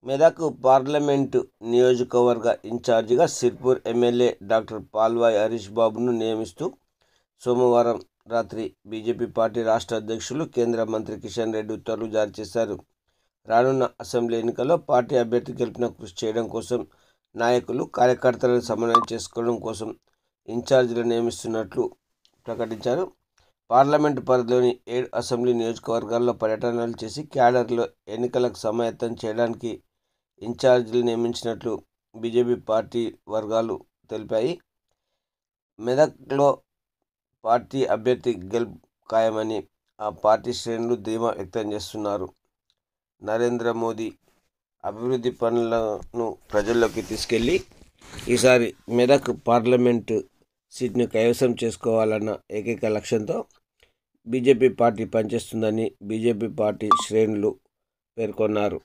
Medak parliament నియోజకవర్గ ఇన్ఛార్జిగా Sirpur MLA doctor Palvai Harish బాబును నియమిస్తూ సోమవారం రాత్రి బీజేపీ పార్టీ రాష్ట్ర అధ్యక్షులు కేంద్ర మంత్రి కిషన్ రెడ్డి ఉత్తర్వులు జారీ చేశారు. రానున్న అసెంబ్లీ ఎన్నికల్లో పార్టీ అభ్యర్థి గెలుపునకు కృషి చేయడం కోసం నాయకులు, కార్యకర్తలను సమన్వయం చేసుకోవడం కోసం ఇన్ఛార్జీలను నియమిస్తున్నట్లు ప్రకటించారు. పార్లమెంటు పరిధిలోని 7 అసెంబ్లీ నియోజకవర్గాల్లో పర్యటనలు చేసి క్యాడర్లో ఎన్నికలకు సమాయత్తం చేయడానికి ఇన్ఛార్జీలు నియమించినట్లు బీజేపీ పార్టీ వర్గాలు తెలిపాయి. మెదక్లో పార్టీ అభ్యర్థి గెలుపు ఖాయమని ఆ పార్టీ శ్రేణులు ధీమా వ్యక్తం చేస్తున్నారు. నరేంద్ర మోదీ అభివృద్ధి పనులను ప్రజల్లోకి తీసుకెళ్లి ఈసారి మెదక్ పార్లమెంటు సీట్ను కైవసం చేసుకోవాలన్న ఏకైక లక్ష్యంతో బీజేపీ పార్టీ పనిచేస్తుందని బీజేపీ పార్టీ శ్రేణులు పేర్కొన్నారు.